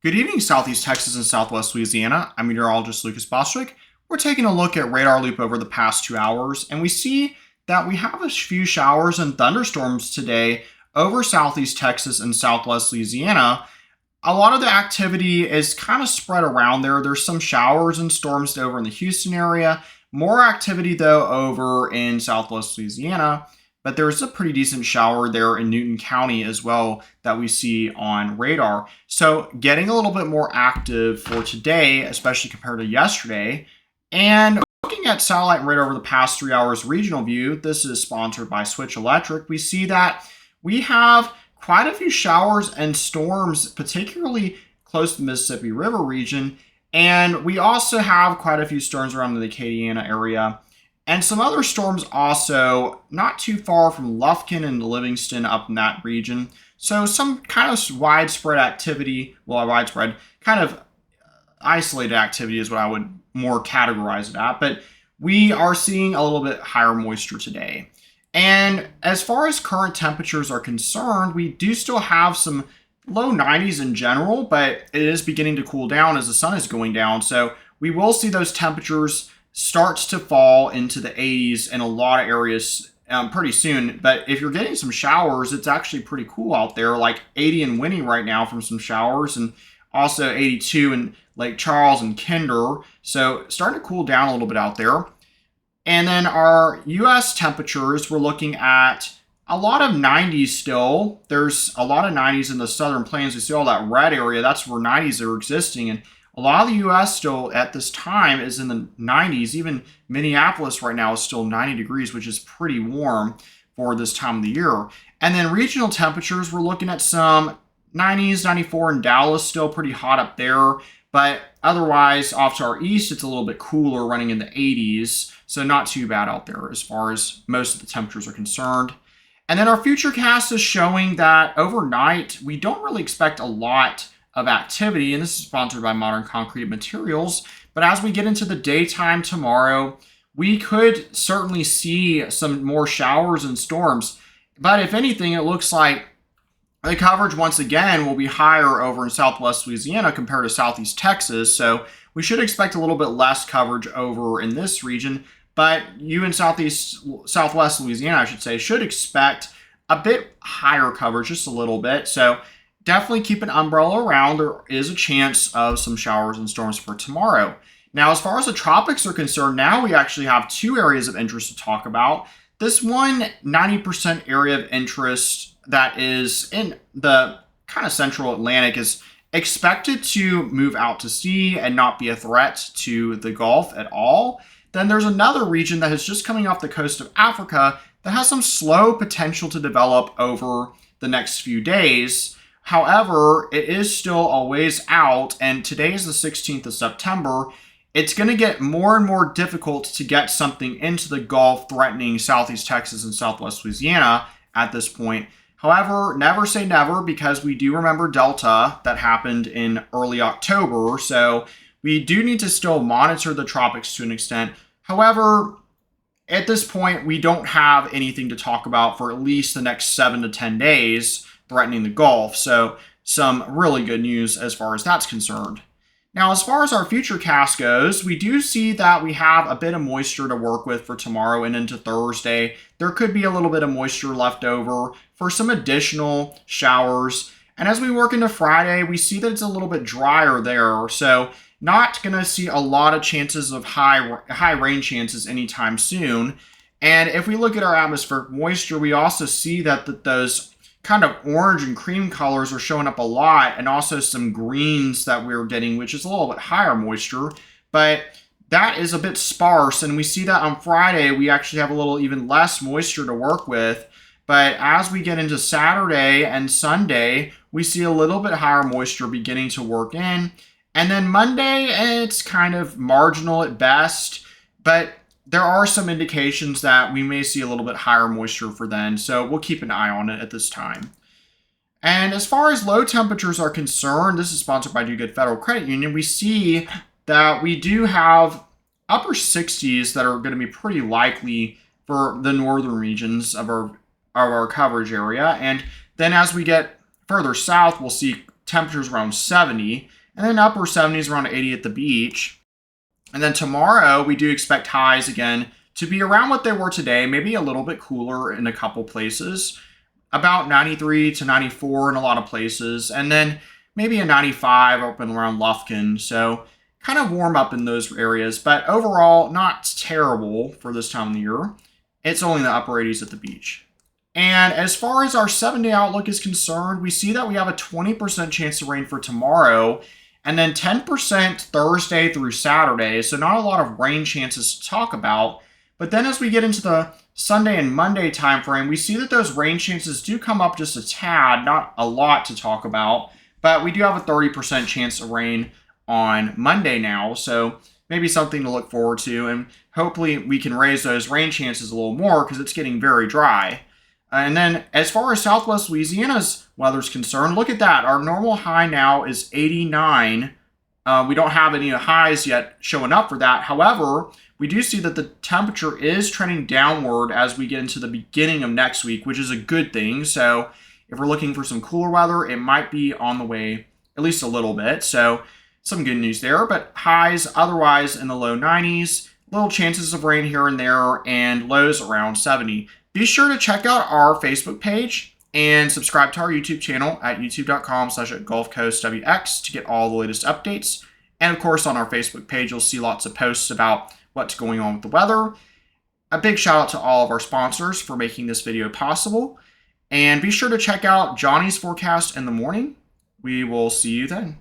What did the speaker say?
Good evening, Southeast Texas and Southwest Louisiana. I'm meteorologist Lucas Bostwick. We're taking a look at radar loop over the past 2 hours, and we see that we have a few showers and thunderstorms today over Southeast Texas and Southwest Louisiana. A lot of the activity is kind of spread around there. There's some showers and storms over in the Houston area. More activity, though, over in Southwest Louisiana. But there's a pretty decent shower there in Newton County as well that we see on radar. So getting a little bit more active for today, especially compared to yesterday. And looking at satellite and radar over the past 3 hours regional view, this is sponsored by Switch Electric. We see that we have quite a few showers and storms, particularly close to the Mississippi River region. And we also have quite a few storms around the Acadiana area. And some other storms also not too far from Lufkin and Livingston up in that region. So some kind of widespread activity, kind of isolated activity is what I would more categorize it at. But we are seeing a little bit higher moisture today. And as far as current temperatures are concerned, we do still have some low 90s in general, but it is beginning to cool down as the sun is going down. So we will see those temperatures starts to fall into the 80s in a lot of areas pretty soon. But if you're getting some showers, it's actually pretty cool out there, like 80 and windy right now from some showers, and also 82 in Lake Charles and Kinder. So starting to cool down a little bit out there. And then our U.S. temperatures, we're looking at a lot of 90s still. There's a lot of 90s in the southern plains. We see all that red area. That's where 90s are existing. And a lot of the U.S. still at this time is in the 90s. Even Minneapolis right now is still 90 degrees, which is pretty warm for this time of the year. And then regional temperatures, we're looking at some 90s, 94 in Dallas, still pretty hot up there. But otherwise, off to our east, it's a little bit cooler, running in the 80s. So not too bad out there as far as most of the temperatures are concerned. And then our futurecast is showing that overnight, we don't really expect a lot of activity, and this is sponsored by Modern Concrete Materials. But as we get into the daytime tomorrow, we could certainly see some more showers and storms. But if anything, it looks like the coverage once again will be higher over in Southwest Louisiana compared to Southeast Texas. So we should expect a little bit less coverage over in this region. But you in Southwest Louisiana, I should say, should expect a bit higher coverage, just a little bit. So definitely keep an umbrella around. There is a chance of some showers and storms for tomorrow. Now, as far as the tropics are concerned, now we actually have two areas of interest to talk about. This one 90% area of interest that is in the kind of central Atlantic is expected to move out to sea and not be a threat to the Gulf at all. Then there's another region that is just coming off the coast of Africa that has some slow potential to develop over the next few days. However, it is still a ways out, and today is the 16th of September. It's going to get more and more difficult to get something into the Gulf threatening Southeast Texas and Southwest Louisiana at this point. However, never say never, because we do remember Delta that happened in early October, so we do need to still monitor the tropics to an extent. However, at this point, we don't have anything to talk about for at least the next 7 to 10 days threatening the Gulf. So some really good news as far as that's concerned. Now, as far as our future cast goes, we do see that we have a bit of moisture to work with for tomorrow and into Thursday. There could be a little bit of moisture left over for some additional showers. And as we work into Friday, we see that it's a little bit drier there. So not going to see a lot of chances of high rain chances anytime soon. And if we look at our atmospheric moisture, we also see that those kind of orange and cream colors are showing up a lot, and also some greens that we're getting, which is a little bit higher moisture, but that is a bit sparse. And we see that on Friday, we actually have a little even less moisture to work with. But as we get into Saturday and Sunday, we see a little bit higher moisture beginning to work in. And then Monday, it's kind of marginal at best, but there are some indications that we may see a little bit higher moisture for then, so we'll keep an eye on it at this time. And as far as low temperatures are concerned, this is sponsored by Do Good Federal Credit Union. We see that we do have upper 60s that are going to be pretty likely for the northern regions of our coverage area. And then as we get further south, we'll see temperatures around 70, and then upper 70s around 80 at the beach. And then tomorrow, we do expect highs again to be around what they were today, maybe a little bit cooler in a couple places, about 93 to 94 in a lot of places, and then maybe a 95 up and around Lufkin. So kind of warm up in those areas, but overall not terrible for this time of the year. It's only the upper 80s at the beach. And as far as our 7-day outlook is concerned, we see that we have a 20% chance of rain for tomorrow, and then 10% Thursday through Saturday. So not a lot of rain chances to talk about. But then as we get into the Sunday and Monday time frame, we see that those rain chances do come up just a tad, not a lot to talk about, but we do have a 30% chance of rain on Monday now, so maybe something to look forward to, and hopefully we can raise those rain chances a little more because it's getting very dry. And then as far as Southwest Louisiana's weather is concerned, look at that. Our normal high now is 89. We don't have any highs yet showing up for that. However, we do see that the temperature is trending downward as we get into the beginning of next week, which is a good thing. So if we're looking for some cooler weather, it might be on the way at least a little bit. So some good news there, but highs otherwise in the low 90s, little chances of rain here and there, and lows around 70. Be sure to check out our Facebook page and subscribe to our YouTube channel at youtube.com/GulfCoastWX to get all the latest updates. And of course, on our Facebook page, you'll see lots of posts about what's going on with the weather. A big shout out to all of our sponsors for making this video possible. And be sure to check out Johnny's forecast in the morning. We will see you then.